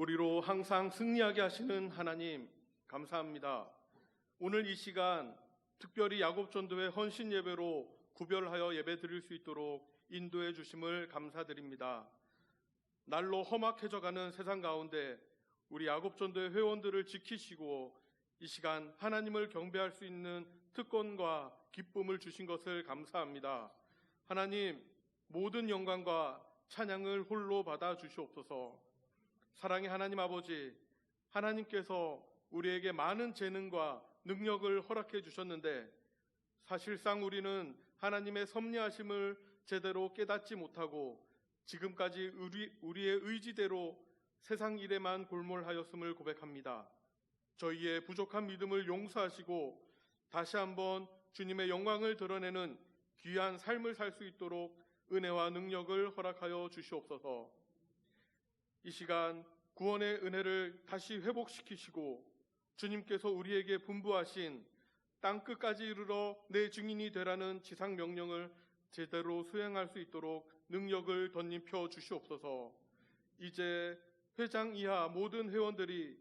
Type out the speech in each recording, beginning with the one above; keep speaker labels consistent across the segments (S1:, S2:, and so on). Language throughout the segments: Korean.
S1: 우리로 항상 승리하게 하시는 하나님 감사합니다. 오늘 이 시간 특별히 야곱전도회 헌신 예배로 구별하여 예배 드릴 수 있도록 인도해 주심을 감사드립니다. 날로 험악해져가는 세상 가운데 우리 야곱전도회 회원들을 지키시고 이 시간 하나님을 경배할 수 있는 특권과 기쁨을 주신 것을 감사합니다. 하나님, 모든 영광과 찬양을 홀로 받아 주시옵소서. 사랑의 하나님 아버지, 하나님께서 우리에게 많은 재능과 능력을 허락해 주셨는데 사실상 우리는 하나님의 섭리하심을 제대로 깨닫지 못하고 지금까지 우리의 의지대로 세상 일에만 골몰하였음을 고백합니다. 저희의 부족한 믿음을 용서하시고 다시 한번 주님의 영광을 드러내는 귀한 삶을 살 수 있도록 은혜와 능력을 허락하여 주시옵소서. 이 시간 구원의 은혜를 다시 회복시키시고 주님께서 우리에게 분부하신 땅끝까지 이르러 내 증인이 되라는 지상 명령을 제대로 수행할 수 있도록 능력을 덧입혀 주시옵소서. 이제 회장 이하 모든 회원들이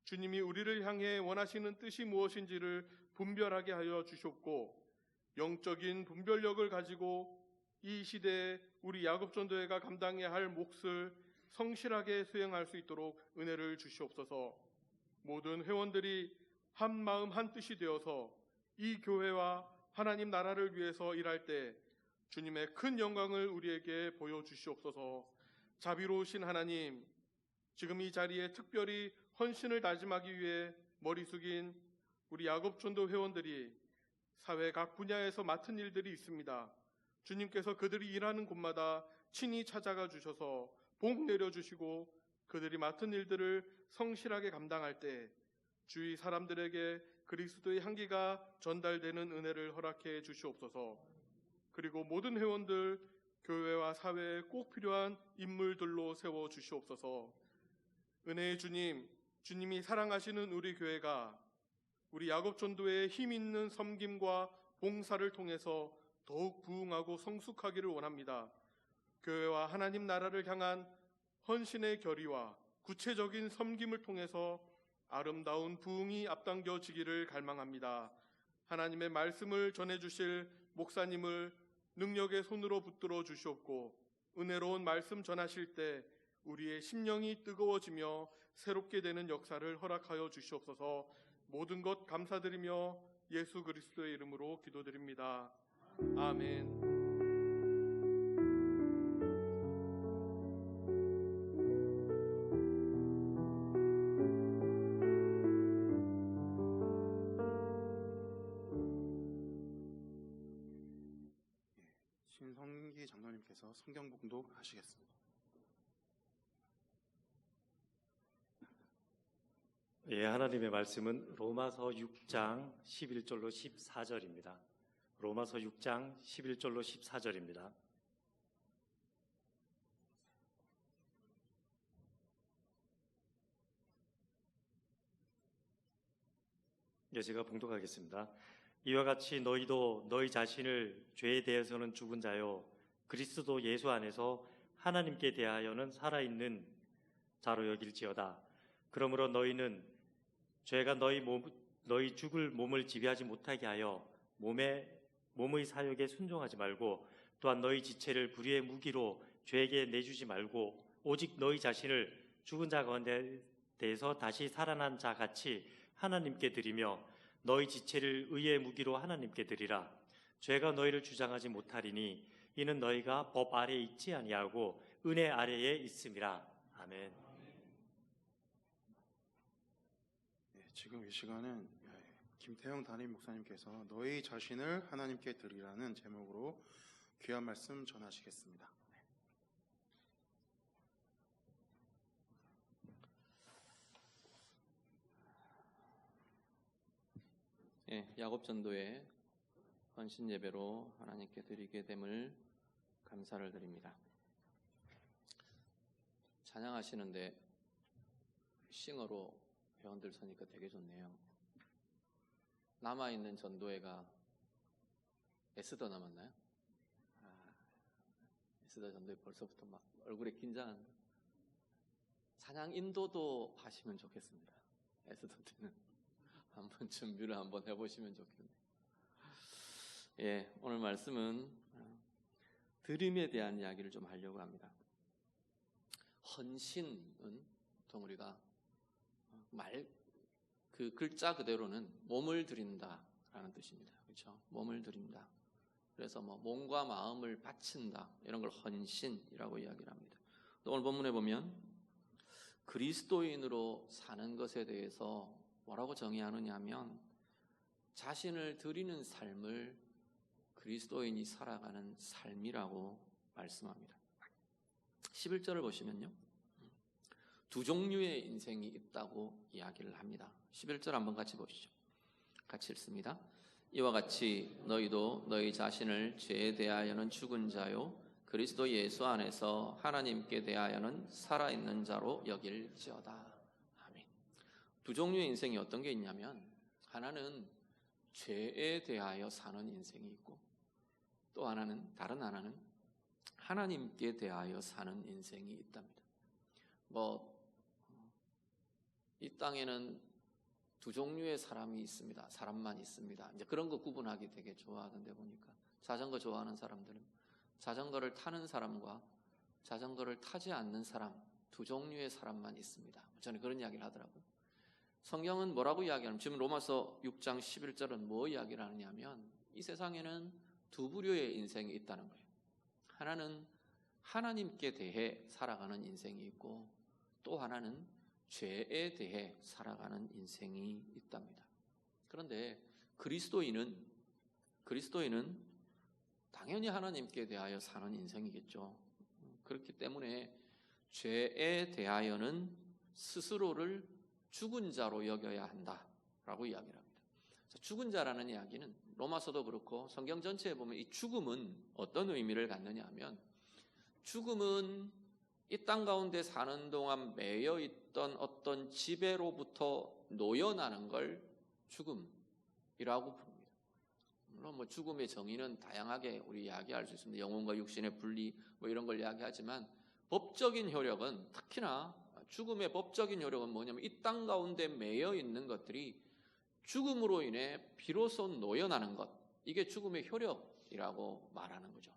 S1: 주님이 우리를 향해 원하시는 뜻이 무엇인지를 분별하게 하여 주시옵고 영적인 분별력을 가지고 이 시대에 우리 야곱전도회가 감당해야 할 몫을 성실하게 수행할 수 있도록 은혜를 주시옵소서. 모든 회원들이 한 마음 한 뜻이 되어서 이 교회와 하나님 나라를 위해서 일할 때 주님의 큰 영광을 우리에게 보여주시옵소서. 자비로우신 하나님, 지금 이 자리에 특별히 헌신을 다짐하기 위해 머리 숙인 우리 야곱전도 회원들이 사회 각 분야에서 맡은 일들이 있습니다. 주님께서 그들이 일하는 곳마다 친히 찾아가 주셔서 복 내려주시고 그들이 맡은 일들을 성실하게 감당할 때 주위 사람들에게 그리스도의 향기가 전달되는 은혜를 허락해 주시옵소서. 그리고 모든 회원들, 교회와 사회에 꼭 필요한 인물들로 세워 주시옵소서. 은혜의 주님, 주님이 사랑하시는 우리 교회가 우리 야곱전도회의 힘 있는 섬김과 봉사를 통해서 더욱 부흥하고 성숙하기를 원합니다. 교회와 하나님 나라를 향한 헌신의 결의와 구체적인 섬김을 통해서 아름다운 부흥이 앞당겨지기를 갈망합니다. 하나님의 말씀을 전해주실 목사님을 능력의 손으로 붙들어 주시옵고 은혜로운 말씀 전하실 때 우리의 심령이 뜨거워지며 새롭게 되는 역사를 허락하여 주시옵소서. 모든 것 감사드리며 예수 그리스도의 이름으로 기도드립니다. 아멘.
S2: 신성기 장로님께서 성경 봉독 하시겠습니다.
S3: 예, 하나님의 말씀은 로마서 6장 11절로 14절입니다. 로마서 6장 11절로 14절입니다. 예, 제가 봉독하겠습니다. 이와 같이 너희도 너희 자신을 죄에 대해서는 죽은 자요 그리스도 예수 안에서 하나님께 대하여는 살아있는 자로 여길지어다. 그러므로 너희는 죄가 너희 죽을 몸을 지배하지 못하게 하여 몸의 사욕에 순종하지 말고 또한 너희 지체를 불의의 무기로 죄에게 내주지 말고 오직 너희 자신을 죽은 자 가운데에서 다시 살아난 자 같이 하나님께 드리며 너희 지체를 의의 무기로 하나님께 드리라. 죄가 너희를 주장하지 못하리니 이는 너희가 법 아래에 있지 아니하고 은혜 아래에 있음이라. 아멘.
S2: 네, 지금 이 시간은 김태형 담임 목사님께서 너희 자신을 하나님께 드리라는 제목으로 귀한 말씀 전하시겠습니다.
S4: 야곱전도회 헌신 예배로 하나님께 드리게 됨을 감사를 드립니다. 찬양하시는데 싱어로 회원들 서니까 되게 좋네요. 남아있는 전도회가 에스더 남았나요? 에스더 전도회 벌써부터 막 얼굴에 긴장한다. 찬양 인도도 하시면 좋겠습니다. 에스더 때는 한번 준비를 한번 해보시면 좋겠네요. 예, 오늘 말씀은 드림에 대한 이야기를 좀 하려고 합니다. 헌신은 보통 우리가 그 글자 그대로는 몸을 드린다라는 뜻입니다. 그렇죠? 몸을 드린다. 그래서 몸과 마음을 바친다 이런 걸 헌신이라고 이야기를 합니다. 오늘 본문에 보면 그리스도인으로 사는 것에 대해서 뭐라고 정의하느냐 하면 자신을 드리는 삶을 그리스도인이 살아가는 삶이라고 말씀합니다. 11절을 보시면요, 두 종류의 인생이 있다고 이야기를 합니다. 11절 한번 같이 보시죠. 같이 읽습니다. 이와 같이 너희도 너희 자신을 죄에 대하여는 죽은 자요 그리스도 예수 안에서 하나님께 대하여는 살아있는 자로 여길지어다. 아멘. 두 종류의 인생이 어떤 게 있냐면 하나는 죄에 대하여 사는 인생이 있고 또 다른 하나는 하나님께 대하여 사는 인생이 있답니다. 이 땅에는 두 종류의 사람이 있습니다. 사람만 있습니다. 이제 그런 거 구분하기 되게 좋아하던데 보니까 자전거 좋아하는 사람들은 자전거를 타는 사람과 자전거를 타지 않는 사람 두 종류의 사람만 있습니다. 저는 그런 이야기를 하더라고요. 성경은 뭐라고 이야기하냐면 지금 로마서 6장 11절은 뭐 이야기를 하느냐면 이 세상에는 두 부류의 인생이 있다는 거예요. 하나는 하나님께 대해 살아가는 인생이 있고 또 하나는 죄에 대해 살아가는 인생이 있답니다. 그런데 그리스도인은 당연히 하나님께 대하여 사는 인생이겠죠. 그렇기 때문에 죄에 대하여는 스스로를 죽은 자로 여겨야 한다라고 이야기를 합니다. 죽은 자라는 이야기는 로마서도 그렇고 성경 전체에 보면 이 죽음은 어떤 의미를 갖느냐 하면 죽음은 이 땅 가운데 사는 동안 매여 있던 어떤 지배로부터 놓여나는 걸 죽음이라고 부릅니다. 물론 죽음의 정의는 다양하게 우리 이야기할 수 있습니다. 영혼과 육신의 분리 이런 걸 이야기하지만 법적인 효력은 특히나 죽음의 법적인 효력은 뭐냐면 이 땅 가운데 매여 있는 것들이 죽음으로 인해 비로소 놓여나는 것, 이게 죽음의 효력이라고 말하는 거죠.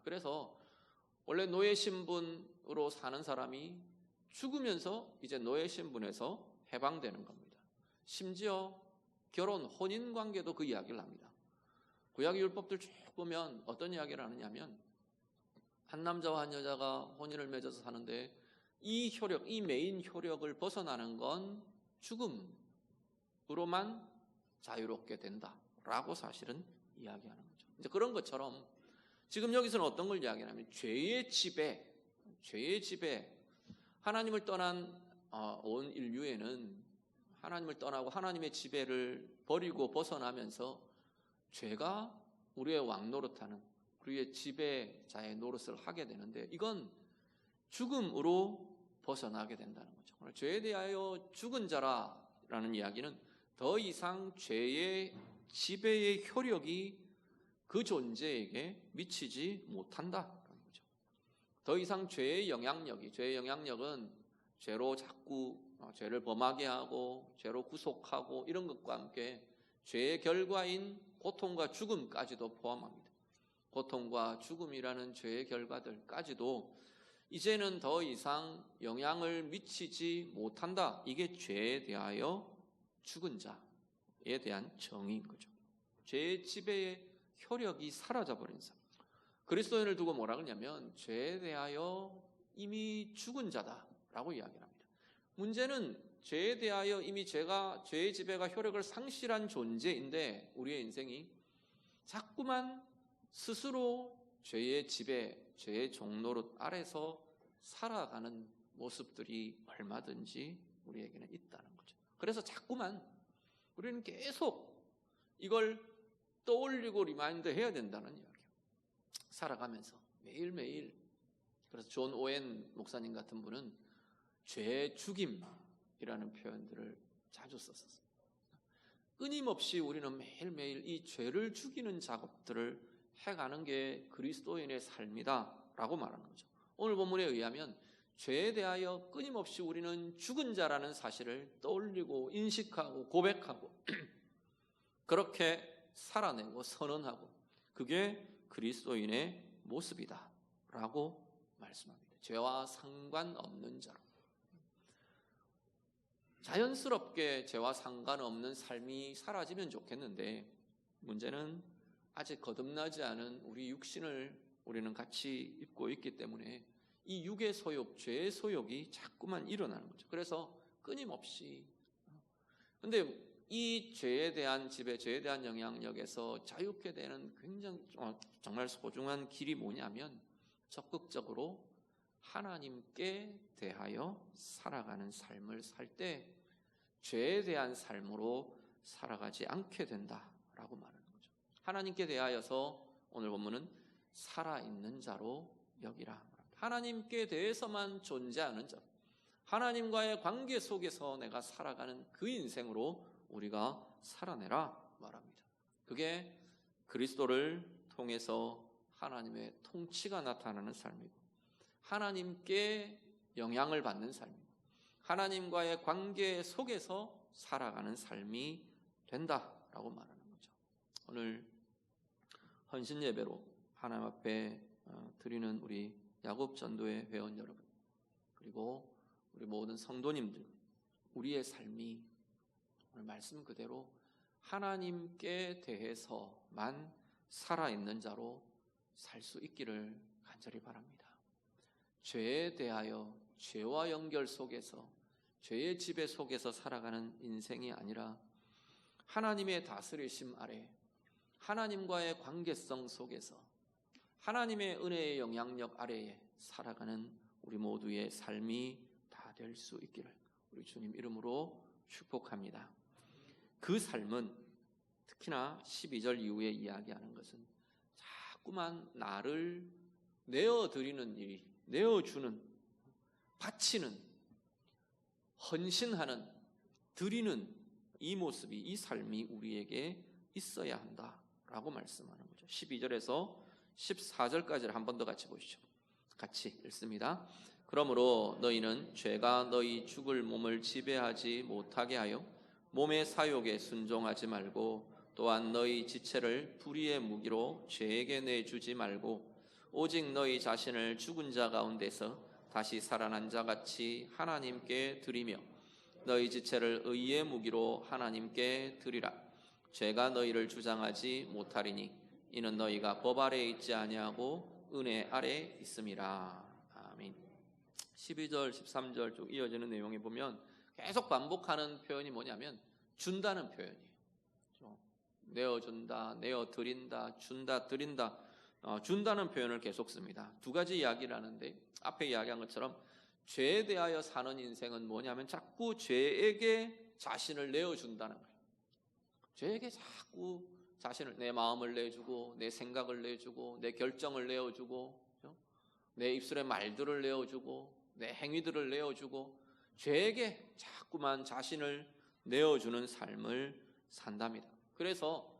S4: 그래서 원래 노예 신분으로 사는 사람이 죽으면서 이제 노예 신분에서 해방되는 겁니다. 심지어 결혼, 혼인 관계도 그 이야기를 합니다. 구약의 율법들 쭉 보면 어떤 이야기를 하느냐면 한 남자와 한 여자가 혼인을 맺어서 사는데 이 효력, 이 메인 효력을 벗어나는 건 죽음으로만 자유롭게 된다라고 사실은 이야기하는 거죠. 이제 그런 것처럼 지금 여기서는 어떤 걸 이야기하냐면 죄의 지배, 하나님을 떠난 온 인류에는 하나님을 떠나고 하나님의 지배를 버리고 벗어나면서 죄가 우리의 왕노릇하는 우리의 지배자의 노릇을 하게 되는데 이건 죽음으로 벗어나게 된다는 거죠. 오늘 죄에 대하여 죽은 자라는 이야기는 더 이상 죄의 지배의 효력이 그 존재에게 미치지 못한다는 거죠. 더 이상 죄의 영향력은 죄로 자꾸 죄를 범하게 하고 죄로 구속하고 이런 것과 함께 죄의 결과인 고통과 죽음까지도 포함합니다. 고통과 죽음이라는 죄의 결과들까지도 이제는 더 이상 영향을 미치지 못한다. 이게 죄에 대하여 죽은 자에 대한 정의인 거죠. 죄의 지배의 효력이 사라져버린 삶. 그리스도인을 두고 뭐라 그러냐면 죄에 대하여 이미 죽은 자다라고 이야기를 합니다. 문제는 죄에 대하여 이미 죄의 지배가 효력을 상실한 존재인데 우리의 인생이 자꾸만 스스로 죄의 지배, 죄의 종노릇 아래서 살아가는 모습들이 얼마든지 우리에게는 있다는 거죠. 그래서 자꾸만 우리는 계속 이걸 떠올리고 리마인드 해야 된다는 이야기예요. 살아가면서 매일매일. 그래서 존 오웬 목사님 같은 분은 죄 죽임이라는 표현들을 자주 썼었어요. 끊임없이 우리는 매일매일 이 죄를 죽이는 작업들을 해가는 게 그리스도인의 삶이다 라고 말하는 거죠. 오늘 본문에 의하면 죄에 대하여 끊임없이 우리는 죽은 자라는 사실을 떠올리고 인식하고 고백하고 그렇게 살아내고 선언하고 그게 그리스도인의 모습이다 라고 말씀합니다. 죄와 상관없는 자로. 자연스럽게 죄와 상관없는 삶이 사라지면 좋겠는데 문제는 아직 거듭나지 않은 우리 육신을 우리는 같이 입고 있기 때문에 이 육의 소욕, 죄의 소욕이 자꾸만 일어나는 거죠. 그래서 끊임없이. 근데 이 죄에 대한 지배, 죄에 대한 영향력에서 자유케 되는 굉장히 정말 소중한 길이 뭐냐면 적극적으로 하나님께 대하여 살아가는 삶을 살 때 죄에 대한 삶으로 살아가지 않게 된다라고 말하는 거죠. 하나님께 대하여서 오늘 본문은 살아있는 자로 여기라. 하나님께 대해서만 존재하는 자, 하나님과의 관계 속에서 내가 살아가는 그 인생으로 우리가 살아내라 말합니다. 그게 그리스도를 통해서 하나님의 통치가 나타나는 삶이고 하나님께 영향을 받는 삶이고 하나님과의 관계 속에서 살아가는 삶이 된다라고 말하는 거죠. 오늘 헌신 예배로 하나님 앞에 드리는 우리 야곱 전도회 회원 여러분 그리고 우리 모든 성도님들 우리의 삶이 오늘 말씀 그대로 하나님께 대해서만 살아있는 자로 살 수 있기를 간절히 바랍니다. 죄에 대하여 죄와 연결 속에서 죄의 지배 속에서 살아가는 인생이 아니라 하나님의 다스리심 아래 하나님과의 관계성 속에서 하나님의 은혜의 영향력 아래에 살아가는 우리 모두의 삶이 다 될 수 있기를 우리 주님 이름으로 축복합니다. 그 삶은 특히나 12절 이후에 이야기하는 것은 자꾸만 나를 내어드리는 일이 내어주는 바치는 헌신하는 드리는 이 모습이 이 삶이 우리에게 있어야 한다라고 말씀하는 거죠. 12절에서 14절까지를 한 번 더 같이 보시죠. 같이 읽습니다. 그러므로 너희는 죄가 너희 죽을 몸을 지배하지 못하게 하여 몸의 사욕에 순종하지 말고 또한 너희 지체를 불의의 무기로 죄에게 내주지 말고 오직 너희 자신을 죽은 자 가운데서 다시 살아난 자 같이 하나님께 드리며 너희 지체를 의의 무기로 하나님께 드리라. 죄가 너희를 주장하지 못하리니 이는 너희가 법 아래에 있지 아니하고 은혜 아래에 있음이라. 아멘. 12절 13절 쭉 이어지는 내용에 보면 계속 반복하는 표현이 뭐냐면 준다는 표현이에요. 내어준다, 내어드린다, 준다, 드린다. 준다는 표현을 계속 씁니다. 두 가지 이야기를 하는데 앞에 이야기한 것처럼 죄에 대하여 사는 인생은 뭐냐면 자꾸 죄에게 자신을 내어준다는 거예요. 죄에게 자꾸 자신을 내 마음을 내주고 내 생각을 내주고 내 결정을 내어주고 내 입술의 말들을 내어주고 내 행위들을 내어주고 죄에게 자꾸만 자신을 내어주는 삶을 산답니다. 그래서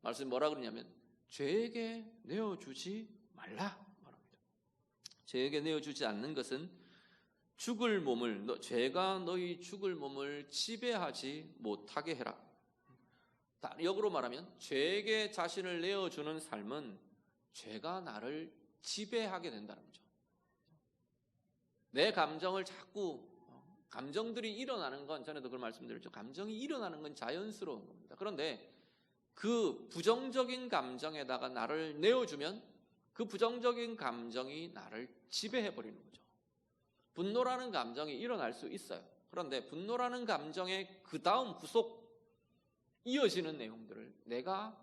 S4: 말씀이 뭐라 그러냐면 죄에게 내어주지 말라 말합니다. 죄에게 내어주지 않는 것은 죽을 몸을 죄가 너희 죽을 몸을 지배하지 못하게 해라. 역으로 말하면 죄에게 자신을 내어주는 삶은 죄가 나를 지배하게 된다는 거죠. 내 감정을 자꾸 감정들이 일어나는 건 전에도 그걸 말씀드렸죠. 감정이 일어나는 건 자연스러운 겁니다. 그런데 그 부정적인 감정에다가 나를 내어주면 그 부정적인 감정이 나를 지배해버리는 거죠. 분노라는 감정이 일어날 수 있어요. 그런데 분노라는 감정의 그 다음 후속 이어지는 내용들을 내가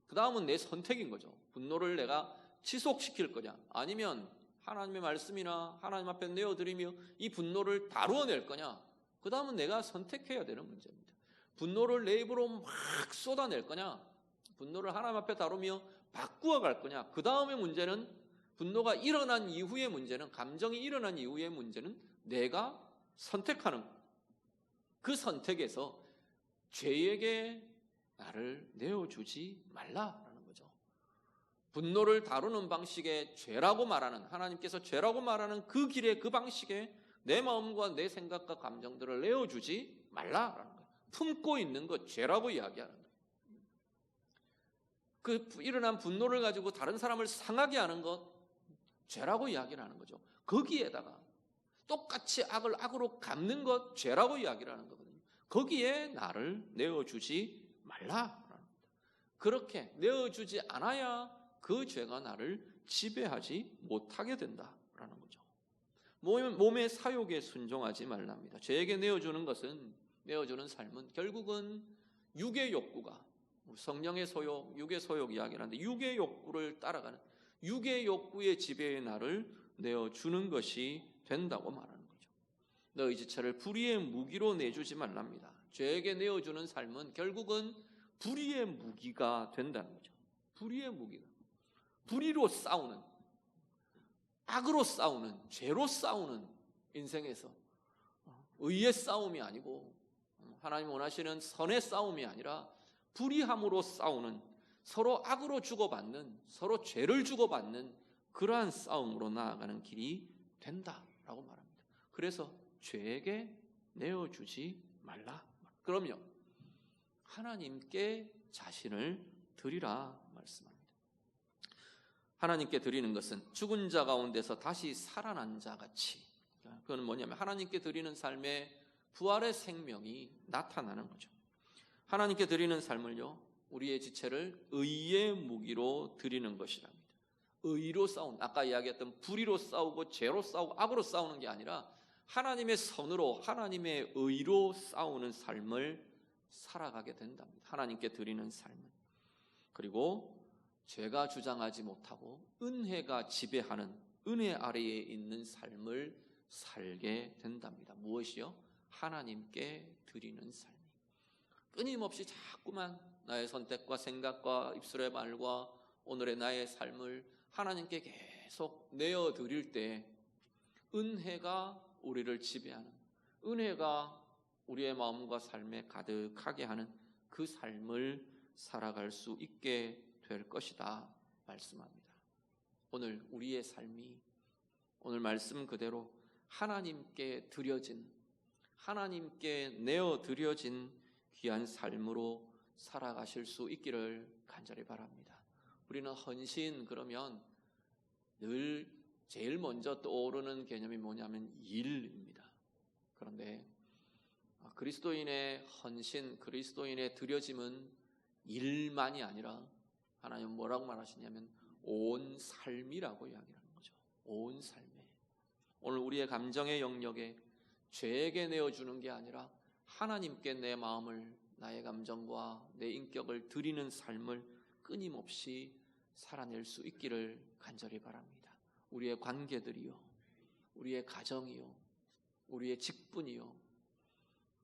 S4: 그 다음은 내 선택인 거죠. 분노를 내가 지속시킬 거냐 아니면 하나님의 말씀이나 하나님 앞에 내어드리며 이 분노를 다루어낼 거냐 그 다음은 내가 선택해야 되는 문제입니다. 분노를 내 입으로 막 쏟아낼 거냐 분노를 하나님 앞에 다루며 바꾸어 갈 거냐 그 다음의 문제는 분노가 일어난 이후의 문제는 감정이 일어난 이후의 문제는 내가 선택하는 그 선택에서 죄에게 나를 내어주지 말라라는 거죠. 분노를 다루는 방식의 죄라고 말하는, 하나님께서 죄라고 말하는 그 길에, 그 방식에 내 마음과 내 생각과 감정들을 내어주지 말라라는 거예요. 품고 있는 것 죄라고 이야기하는 거예요. 그 일어난 분노를 가지고 다른 사람을 상하게 하는 것 죄라고 이야기를 하는 거죠. 거기에다가 똑같이 악을 악으로 갚는 것 죄라고 이야기를 하는 거거든요. 거기에 나를 내어주지 말라. 그렇게 내어주지 않아야 그 죄가 나를 지배하지 못하게 된다라는 거죠. 몸의 사욕에 순종하지 말랍니다. 죄에게 내어주는 것은, 내어주는 삶은 결국은 육의 욕구가, 성령의 소욕, 육의 소욕 이야기를 하는데 육의 욕구를 따라가는, 육의 욕구의 지배에 나를 내어주는 것이 된다고 말하는 거죠. 너희 지체를 불의의 무기로 내주지 말랍니다. 죄에게 내어주는 삶은 결국은 불의의 무기가 된다는 거죠. 불의의 무기가. 불의로 싸우는, 악으로 싸우는, 죄로 싸우는 인생에서 의의 싸움이 아니고 하나님 원하시는 선의 싸움이 아니라 불의함으로 싸우는, 서로 악으로 주고받는, 서로 죄를 주고받는 그러한 싸움으로 나아가는 길이 된다라고 말합니다. 그래서 죄에게 내어주지 말라. 그럼요, 하나님께 자신을 드리라 말씀합니다. 하나님께 드리는 것은 죽은 자 가운데서 다시 살아난 자 같이, 그건 뭐냐면 하나님께 드리는 삶에 부활의 생명이 나타나는 거죠. 하나님께 드리는 삶을요, 우리의 지체를 의의 무기로 드리는 것이랍니다. 의로 싸운, 아까 이야기했던 불의로 싸우고 죄로 싸우고 악으로 싸우는 게 아니라 하나님의 선으로, 하나님의 의로 싸우는 삶을 살아가게 된답니다. 하나님께 드리는 삶은. 그리고 죄가 주장하지 못하고 은혜가 지배하는, 은혜 아래에 있는 삶을 살게 된답니다. 무엇이요? 하나님께 드리는 삶. 끊임없이 자꾸만 나의 선택과 생각과 입술의 말과 오늘의 나의 삶을 하나님께 계속 내어드릴 때 은혜가 우리를 지배하는, 은혜가 우리의 마음과 삶에 가득하게 하는 그 삶을 살아갈 수 있게 될 것이다 말씀합니다. 오늘 우리의 삶이 오늘 말씀 그대로 하나님께 드려진, 하나님께 내어드려진 귀한 삶으로 살아가실 수 있기를 간절히 바랍니다. 우리는 헌신 그러면 늘 제일 먼저 떠오르는 개념이 뭐냐면 일입니다. 그런데 그리스도인의 헌신, 그리스도인의 드려짐은 일만이 아니라 하나님은 뭐라고 말하시냐면 온 삶이라고 이야기하는 거죠. 온 삶에. 오늘 우리의 감정의 영역에 죄에게 내어주는 게 아니라 하나님께 내 마음을, 나의 감정과 내 인격을 드리는 삶을 끊임없이 살아낼 수 있기를 간절히 바랍니다. 우리의 관계들이요, 우리의 가정이요, 우리의 직분이요,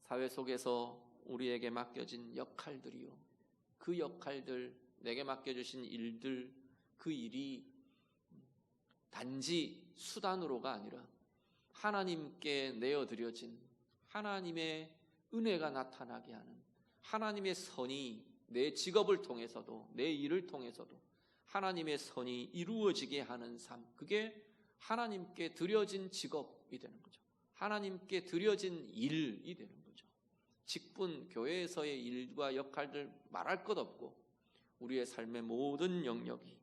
S4: 사회 속에서 우리에게 맡겨진 역할들이요, 그 역할들, 내게 맡겨주신 일들, 그 일이 단지 수단으로가 아니라 하나님께 내어드려진, 하나님의 은혜가 나타나게 하는, 하나님의 선이 내 직업을 통해서도, 내 일을 통해서도 하나님의 선이 이루어지게 하는 삶, 그게 하나님께 드려진 직업이 되는 거죠. 하나님께 드려진 일이 되는 거죠. 직분, 교회에서의 일과 역할들 말할 것 없고 우리의 삶의 모든 영역이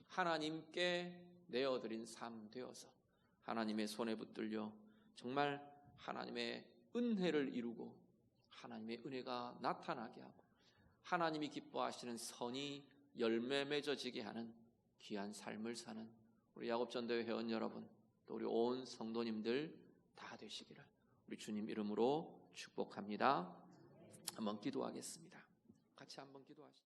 S4: 하나님께 내어드린 삶 되어서 하나님의 손에 붙들려 정말 하나님의 은혜를 이루고 하나님의 은혜가 나타나게 하고 하나님이 기뻐하시는 선이 열매 맺어지게 하는 귀한 삶을 사는 우리 야곱전도회 회원 여러분, 또 우리 온 성도님들 다 되시기를 우리 주님 이름으로 축복합니다. 한번 기도하겠습니다. 같이 한번 기도하시죠.